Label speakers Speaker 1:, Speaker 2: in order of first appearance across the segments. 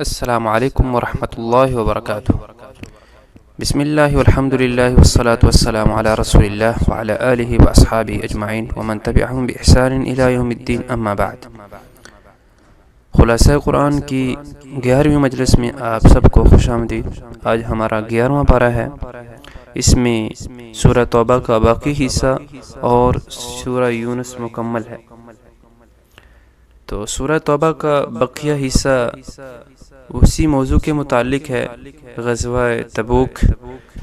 Speaker 1: السلام علیکم ورحمۃ اللہ وبرکاتہ۔ بسم اللہ والحمد للہ والصلاة والسلام علی رسول اللہ وعلی آلہ واصحابہ اجمعین ومن تبعہم بإحسان الی یوم الدین، اما بعد۔ خلاصہ قرآن کی 11ویں مجلس میں آپ سب کو خوش آمدید۔ آج ہمارا 11واں پارہ ہے۔ اس میں سورہ توبہ کا باقی حصہ اور سورہ یونس مکمل ہے۔ تو سورہ توبہ کا بقیہ حصہ اسی موضوع کے متعلق ہے، غزوہ تبوک۔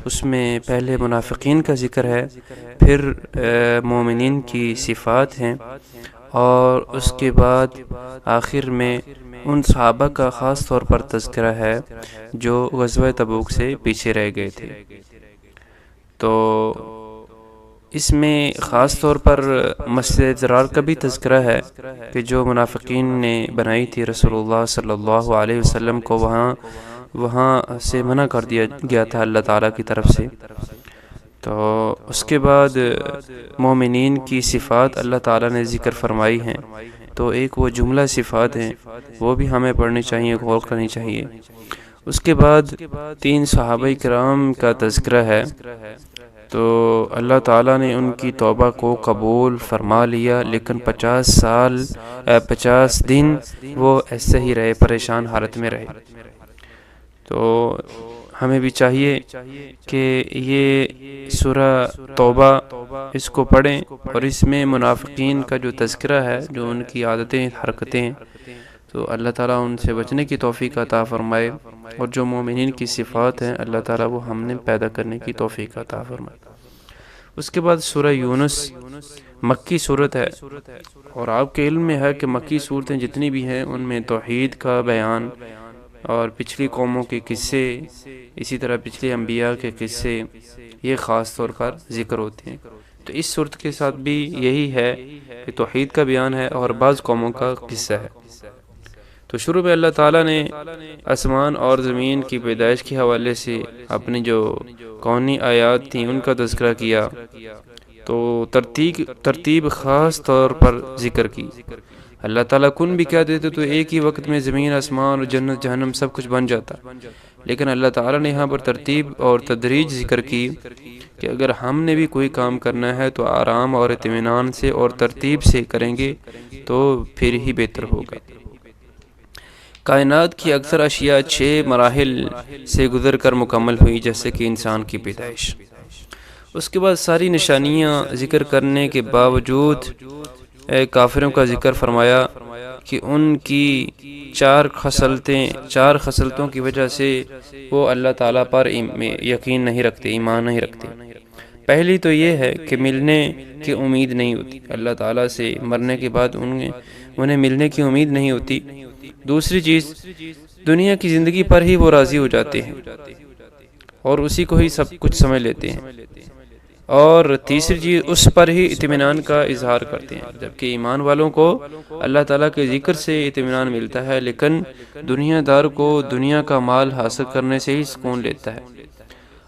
Speaker 1: اس میں پہلے منافقین کا ذکر ہے، پھر مومنین کی صفات ہیں، اور اس کے بعد آخر میں ان صحابہ کا خاص طور پر تذکرہ ہے جو غزوہ تبوک سے پیچھے رہ گئے تھے۔ تو اس میں خاص طور پر مسجد ضرار کا بھی تذکرہ ہے کہ جو منافقین نے بنائی تھی رسول اللہ صلی اللہ علیہ وسلم کو وہاں سے منع کر دیا گیا تھا اللہ تعالیٰ کی طرف سے۔ تو اس کے بعد مومنین کی صفات اللہ تعالیٰ نے ذکر فرمائی ہیں، تو ایک وہ جملہ صفات ہیں، وہ بھی ہمیں پڑھنی چاہیے، غور کرنی چاہیے۔ اس کے بعد 3 صحابہ کرام کا تذکرہ ہے، تو اللہ تعالیٰ نے ان کی توبہ کو قبول فرما لیا، لیکن 50 دن وہ ایسے ہی رہے، پریشان حالت میں رہے۔ تو ہمیں بھی چاہیے کہ یہ سورہ توبہ اس کو پڑھیں، اور اس میں منافقین کا جو تذکرہ ہے، جو ان کی عادتیں حرکتیں، تو اللہ تعالیٰ ان سے بچنے کی توفیق عطا فرمائے، اور جو مومنین کی صفات ہیں اللہ تعالیٰ وہ ہم نے پیدا کرنے کی توفیق عطا فرمائے۔ اس کے بعد سورہ یونس مکی صورت ہے، اور آپ کے علم میں ہے کہ مکی صورتیں جتنی بھی ہیں ان میں توحید کا بیان اور پچھلی قوموں کے قصے، اسی طرح پچھلے انبیاء کے قصے، یہ خاص طور پر ذکر ہوتے ہیں۔ تو اس صورت کے ساتھ بھی یہی ہے کہ توحید کا بیان ہے اور بعض قوموں کا قصہ ہے۔ تو شروع میں اللہ تعالیٰ نے آسمان اور زمین کی پیدائش کے حوالے سے اپنی جو کونی آیات تھیں ان کا تذکرہ کیا، تو ترتیب خاص طور پر ذکر کی۔ اللہ تعالیٰ کن بھی کہہ دیتے تو ایک ہی وقت میں زمین، آسمان اور جنت جہنم سب کچھ بن جاتا، لیکن اللہ تعالیٰ نے یہاں پر ترتیب اور تدریج ذکر کی کہ اگر ہم نے بھی کوئی کام کرنا ہے تو آرام اور اطمینان سے اور ترتیب سے کریں گے تو پھر ہی بہتر ہوگا۔ کائنات کی اکثر اشیاء 6 مراحل سے گزر کر مکمل ہوئی، جیسے کہ انسان کی پیدائش۔ اس کے بعد ساری نشانیاں ذکر کرنے کے باوجود کافروں کا ذکر فرمایا کہ ان کی 4 خصلتوں کی وجہ سے وہ اللہ تعالیٰ پر یقین نہیں رکھتے، ایمان نہیں رکھتے۔ پہلی تو یہ ہے کہ ملنے کی امید نہیں ہوتی، اللہ تعالیٰ سے مرنے کے بعد انہیں ملنے کی امید نہیں ہوتی۔ دوسری چیز، دنیا کی زندگی پر ہی وہ راضی ہو جاتے ہیں اور اسی کو ہی سب کچھ سمجھ لیتے ہیں۔ اور تیسری چیز، اس پر ہی اطمینان کا اظہار کرتے ہیں، جبکہ ایمان والوں کو اللہ تعالیٰ کے ذکر سے اطمینان ملتا ہے، لیکن دنیا دار کو دنیا کا مال حاصل کرنے سے ہی سکون لیتا ہے،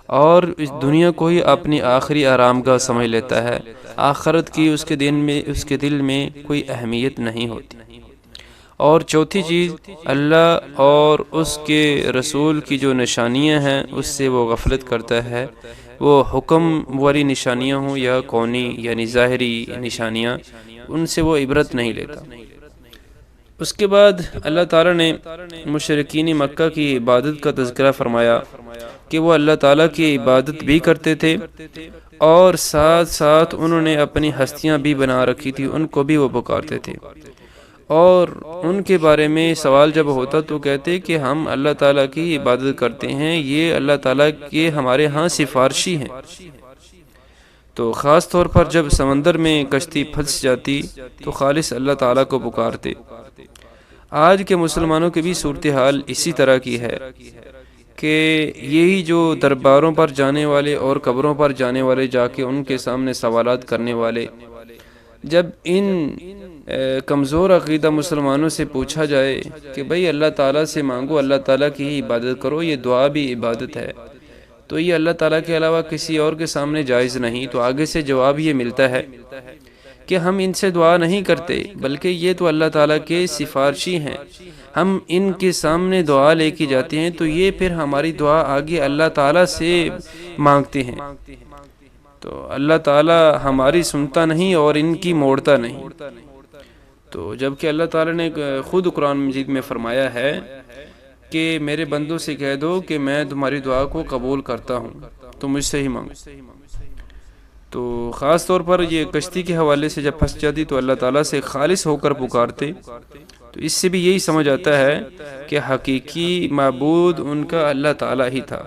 Speaker 1: اور اس دنیا کو ہی اپنی آخری آرام گاہ سمجھ لیتا ہے۔ آخرت کی اس کے دل میں کوئی اہمیت نہیں ہوتی۔ اور چوتھی چیز، اللہ اور اس کے رسول کی جو نشانیاں ہیں اس سے وہ غفلت کرتا ہے، وہ حکم والی نشانیاں ہوں یا کونی یعنی ظاہری نشانیاں، ان سے وہ عبرت نہیں لیتا۔ اس کے بعد اللہ تعالیٰ نے مشرکین مکہ کی عبادت کا تذکرہ فرمایا کہ وہ اللہ تعالیٰ کی عبادت بھی کرتے تھے، اور ساتھ ساتھ انہوں نے اپنی ہستیاں بھی بنا رکھی تھی، ان کو بھی وہ پکارتے تھے، اور ان کے بارے میں سوال جب ہوتا تو کہتے کہ ہم اللہ تعالیٰ کی عبادت کرتے ہیں، یہ اللہ تعالیٰ کے ہمارے ہاں سفارشی ہیں۔ تو خاص طور پر جب سمندر میں کشتی پھنس جاتی تو خالص اللہ تعالیٰ کو پکارتے۔ آج کے مسلمانوں کی بھی صورتحال اسی طرح کی ہے کہ یہی جو درباروں پر جانے والے اور قبروں پر جانے والے، جا کے ان کے سامنے سوالات کرنے والے، جب ان کمزور عقیدہ مسلمانوں سے پوچھا جائے کہ بھئی اللہ تعالیٰ سے مانگو، اللہ تعالیٰ کی ہی عبادت کرو، یہ دعا بھی عبادت ہے، تو یہ اللہ تعالیٰ کے علاوہ کسی اور کے سامنے جائز نہیں، تو آگے سے جواب یہ ملتا ہے کہ ہم ان سے دعا نہیں کرتے، بلکہ یہ تو اللہ تعالیٰ کے سفارشی ہیں، ہم ان کے سامنے دعا لے کے جاتے ہیں تو یہ پھر ہماری دعا آگے اللہ تعالیٰ سے مانگتے ہیں، تو اللہ تعالیٰ ہماری سنتا نہیں اور ان کی موڑتا نہیں۔ تو جبکہ اللہ تعالیٰ نے خود قرآن مجید میں فرمایا ہے کہ میرے بندوں سے کہہ دو کہ میں تمہاری دعا کو قبول کرتا ہوں، تو مجھ سے ہی مانگو۔ تو خاص طور پر یہ کشتی کے حوالے سے جب پھنس جاتی تو اللہ تعالیٰ سے خالص ہو کر پکارتے، تو اس سے بھی یہی سمجھ آتا ہے کہ حقیقی معبود ان کا اللہ تعالیٰ ہی تھا۔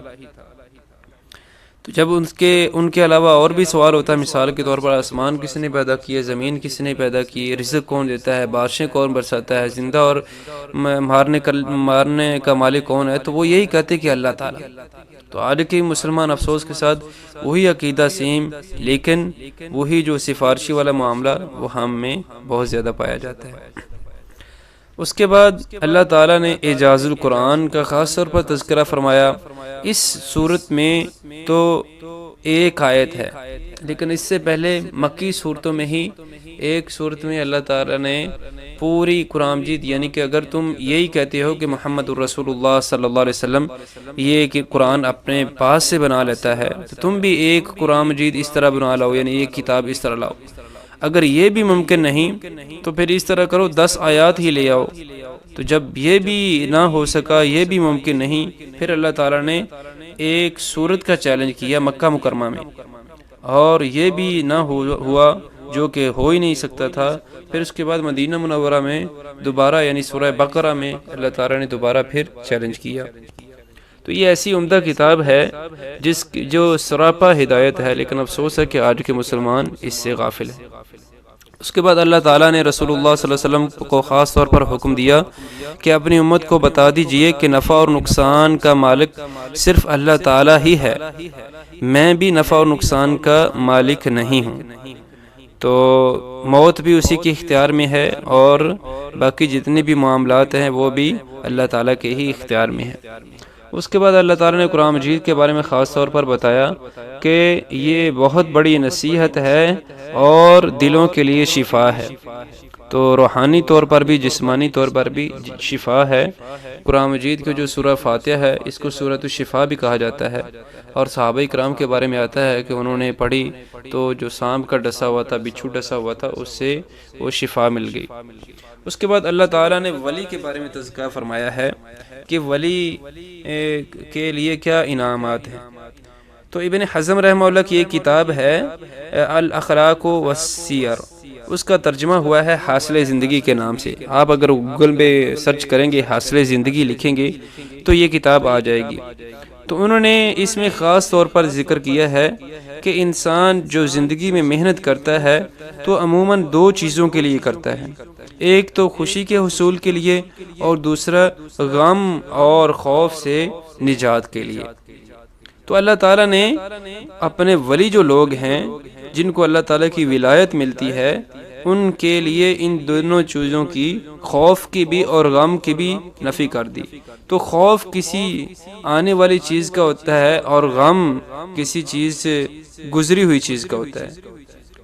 Speaker 1: تو جب ان کے علاوہ اور بھی سوال ہوتا ہے، مثال کے طور پر آسمان کس نے پیدا کیا، زمین کس نے پیدا کی، رزق کون دیتا ہے، بارشیں کون برساتا ہے، زندہ اور مارنے کا مالک کون ہے، تو وہ یہی کہتے کہ اللہ تعالیٰ۔ تو آج کے مسلمان افسوس کے ساتھ وہی عقیدہ سیم، لیکن وہی جو سفارشی والا معاملہ وہ ہم میں بہت زیادہ پایا جاتا ہے۔ اس کے بعد اللہ تعالیٰ نے اعجاز القرآن کا خاص طور پر تذکرہ فرمایا۔ اس صورت میں تو ایک آیت ہے، لیکن اس سے پہلے مکی صورتوں میں ہی ایک صورت میں اللہ تعالیٰ نے پوری قرآن مجید، یعنی کہ اگر تم یہی کہتے ہو کہ محمد الرسول اللہ صلی اللہ علیہ وسلم یہ کہ قرآن اپنے پاس سے بنا لیتا ہے، تو تم بھی ایک قرآن مجید اس طرح بنا لاؤ، یعنی ایک کتاب اس طرح لاؤ۔ اگر یہ بھی ممکن نہیں تو پھر اس طرح کرو 10 آیات ہی لے آؤ۔ تو جب یہ بھی نہ ہو سکا، یہ بھی ممکن نہیں، پھر اللہ تعالیٰ نے ایک سورت کا چیلنج کیا مکہ مکرمہ میں، اور یہ بھی نہ ہوا، جو کہ ہو ہی نہیں سکتا تھا۔ پھر اس کے بعد مدینہ منورہ میں دوبارہ، یعنی سورہ بقرہ میں اللہ تعالیٰ نے دوبارہ پھر چیلنج کیا۔ تو یہ ایسی عمدہ کتاب ہے جو سراپا ہدایت ہے، لیکن افسوس ہے کہ آج کے مسلمان اس سے غافل ہیں۔ اس کے بعد اللہ تعالیٰ نے رسول اللہ صلی اللہ علیہ وسلم کو خاص طور پر حکم دیا کہ اپنی امت کو بتا دیجئے کہ نفع اور نقصان کا مالک صرف اللہ تعالیٰ ہی ہے، میں بھی نفع اور نقصان کا مالک نہیں ہوں۔ تو موت بھی اسی کے اختیار میں ہے، اور باقی جتنے بھی معاملات ہیں وہ بھی اللہ تعالیٰ کے ہی اختیار میں ہے۔ اس کے بعد اللہ تعالیٰ نے قرآن مجید کے بارے میں خاص طور پر بتایا کہ یہ بہت بڑی نصیحت ہے اور دلوں کے لیے شفا ہے، تو روحانی طور پر بھی جسمانی طور پر بھی شفا ہے۔ قرآن مجید کی جو سورہ فاتحہ ہے، اس کو سورۃ الشفا بھی کہا جاتا ہے، اور صحابہ کرام کے بارے میں آتا ہے کہ انہوں نے پڑھی تو جو سانپ کا ڈسا ہوا تھا، بچھو ڈسا ہوا تھا، اس سے وہ شفا مل گئی۔ اس کے بعد اللہ تعالیٰ نے ولی کے بارے میں تذکرہ فرمایا ہے کہ ولی کے لیے کیا انعامات ہیں۔ تو ابن حزم رحمہ اللہ کی ایک کتاب ہے الاخلاق والسیر، اس کا ترجمہ ہوا ہے حاصل زندگی کے نام سے۔ آپ اگر گوگل پہ سرچ کریں گے، حاصل زندگی لکھیں گے تو یہ کتاب آ جائے گی۔ تو انہوں نے اس میں خاص طور پر ذکر کیا ہے کہ انسان جو زندگی میں محنت کرتا ہے تو عموماً 2 چیزوں کے لیے کرتا ہے، ایک تو خوشی کے حصول کے لیے، اور دوسرا غم اور خوف سے نجات کے لیے۔ تو اللہ تعالیٰ نے اپنے ولی جو لوگ ہیں، جن کو اللہ تعالیٰ کی ولایت ملتی ہے، ان کے لیے ان دونوں چیزوں کی، خوف کی بھی اور غم کی بھی نفی کر دی۔ تو خوف کسی آنے والی چیز کا ہوتا ہے، اور غم کسی چیز سے گزری ہوئی چیز کا ہوتا ہے۔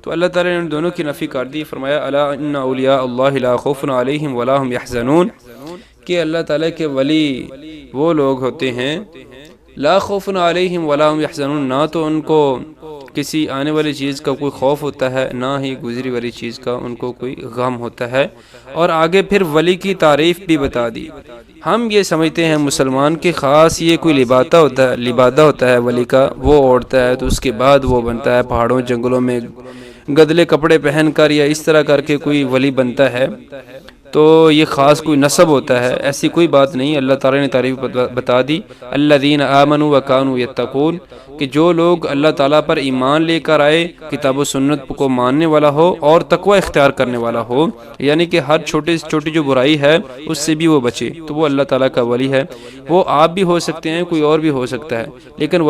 Speaker 1: تو اللہ تعالیٰ نے ان دونوں کی نفی کر دی، فرمایا الا ان اولیاء اللہ لا خوف علیہم ولا هم یحزنون، کہ اللہ تعالیٰ کے ولی وہ لوگ ہوتے ہیں لا خوف علیہم ولا هم یحزنون، نہ تو ان کو کسی آنے والی چیز کا کوئی خوف ہوتا ہے، نہ ہی گزری والی چیز کا ان کو کوئی غم ہوتا ہے۔ اور آگے پھر ولی کی تعریف بھی بتا دی۔ ہم یہ سمجھتے ہیں مسلمان کے خاص یہ کوئی لبادہ ہوتا ہے ولی کا، وہ اوڑھتا ہے تو اس کے بعد وہ بنتا ہے، پہاڑوں جنگلوں میں گدلے کپڑے پہن کر یا اس طرح کر کے کوئی ولی بنتا ہے، تو یہ خاص کوئی نسب ہوتا ہے، ایسی کوئی بات نہیں۔ اللہ تعالیٰ نے تعریف بتا دی، الذین آمنوا وکانوا یتقون، کہ جو لوگ اللہ تعالیٰ پر ایمان لے کر آئے، کتاب و سنت کو ماننے والا ہو اور تقوی اختیار کرنے والا ہو، یعنی کہ ہر چھوٹی جو برائی ہے اس سے بھی وہ بچے، تو وہ اللہ تعالیٰ کا ولی ہے۔ وہ آپ بھی ہو سکتے ہیں، کوئی اور بھی ہو سکتا ہے، لیکن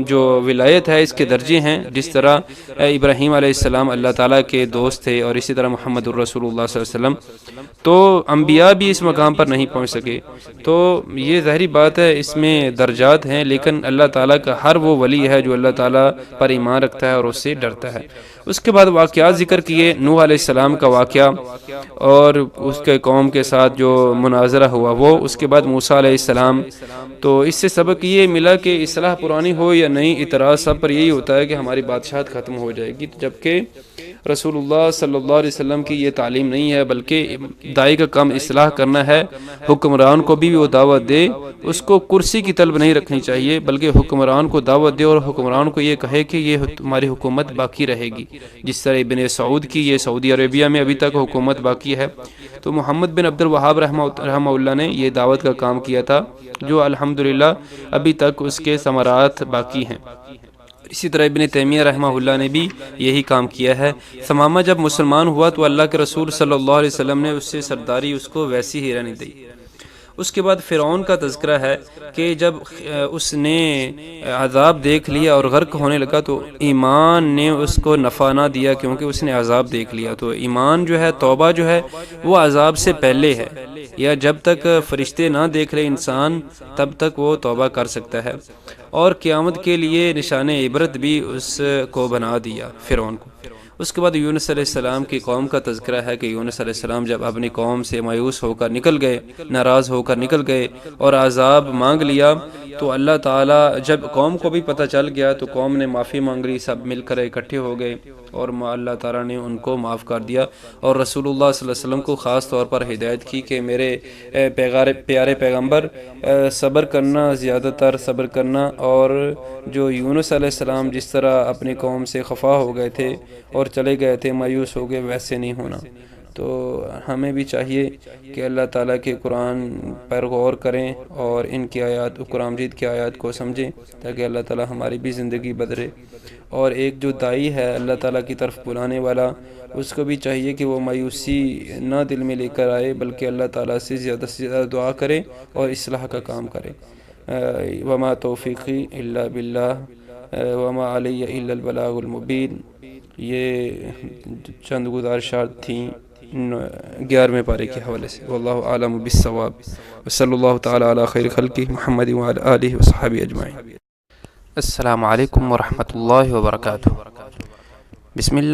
Speaker 1: جو ولایت ہے اس کے درجے ہیں، جس طرح ابراہیم علیہ السلام اللہ تعالیٰ کے دوست تھے، اور اسی طرح محمد الرسول اللہ صلی اللہ علیہ وسلم تو انبیاء بھی اس مقام پر نہیں پہنچ سکے. تو یہ ظاہری بات ہے اس میں درجات ہیں، لیکن اللہ تعالیٰ کا ہر وہ ولی ہے جو اللہ تعالیٰ پر ایمان رکھتا ہے اور اس سے ڈرتا ہے. اس کے بعد واقعات ذکر کیے، نوح علیہ السلام کا واقعہ اور اس کے قوم کے ساتھ جو مناظرہ ہوا وہ، اس کے بعد موسیٰ علیہ السلام. تو اس سے سبق یہ ملا کہ اصلاح پرانی ہو یا نہیں، اعتراض سب پر یہی ہوتا ہے کہ ہماری بادشاہت ختم ہو جائے گی، جبکہ رسول اللہ صلی اللہ علیہ وسلم کی یہ تعلیم نہیں ہے، بلکہ داعی کا کام اصلاح کرنا ہے. حکمران کو بھی وہ دعوت دے، اس کو کرسی کی طلب نہیں رکھنی چاہیے، بلکہ حکمران کو دعوت دے اور حکمران کو یہ کہے کہ یہ ہماری حکومت باقی رہے گی. جس طرح ابن سعود کی، یہ سعودی عربیہ میں ابھی تک حکومت باقی ہے. تو محمد بن عبد الوہاب رحمہ اللہ نے یہ دعوت کا کام کیا تھا، جو الحمدللہ ابھی تک اس کے ثمرات باقی ہیں. اسی طرح ابن تیمیہ رحمہ اللہ نے بھی یہی کام کیا ہے. ثمامہ جب مسلمان ہوا تو اللہ کے رسول صلی اللہ علیہ وسلم نے اس سے سرداری اس کو ویسی ہی رہنے دی. اس کے بعد فرعون کا تذکرہ ہے کہ جب اس نے عذاب دیکھ لیا اور غرق ہونے لگا تو ایمان نے اس کو نفع نہ دیا، کیونکہ اس نے عذاب دیکھ لیا. تو ایمان جو ہے، توبہ جو ہے، وہ عذاب سے پہلے ہے، یا جب تک فرشتے نہ دیکھ رہے انسان تب تک وہ توبہ کر سکتا ہے. اور قیامت کے لیے نشان عبرت بھی اس کو بنا دیا فرعون کو. اس کے بعد یونس علیہ السلام کی قوم کا تذکرہ ہے کہ یونس علیہ السلام جب اپنی قوم سے مایوس ہو کر نکل گئے، ناراض ہو کر نکل گئے اور عذاب مانگ لیا، تو اللہ تعالیٰ جب قوم کو بھی پتہ چل گیا تو قوم نے معافی مانگ لی، سب مل کر اکٹھے ہو گئے اور اللہ تعالیٰ نے ان کو معاف کر دیا. اور رسول اللہ صلی اللہ علیہ وسلم کو خاص طور پر ہدایت کی کہ میرے پیارے پیغمبر صبر کرنا، زیادہ تر صبر کرنا، اور جو یونس علیہ السلام جس طرح اپنی قوم سے خفا ہو گئے تھے اور چلے گئے تھے، مایوس ہو گئے، ویسے نہیں ہونا. تو ہمیں بھی چاہیے کہ اللہ تعالیٰ کے قرآن پر غور کریں اور ان کی آیات، قرآن مجید کی آیات کو سمجھیں، تاکہ اللہ تعالیٰ ہماری بھی زندگی بدلے. اور ایک جو داعی ہے اللہ تعالیٰ کی طرف بلانے والا، اس کو بھی چاہیے کہ وہ مایوسی نہ دل میں لے کر آئے، بلکہ اللہ تعالیٰ سے زیادہ دعا کرے اور اصلاح کا کام کرے. وما توفیقی الا باللہ وما علی الا البلاغ المبین. یہ چند گزارشات تھیں 11ویں پارے کے حوالے سے. واللہ اعلم بالصواب، وصلی اللہ تعالی علی خیر خلقہ محمد وعلی آلہ وصحبہ اجمعین. السلام علیکم ورحمۃ اللہ وبرکاتہ. بسم اللہ.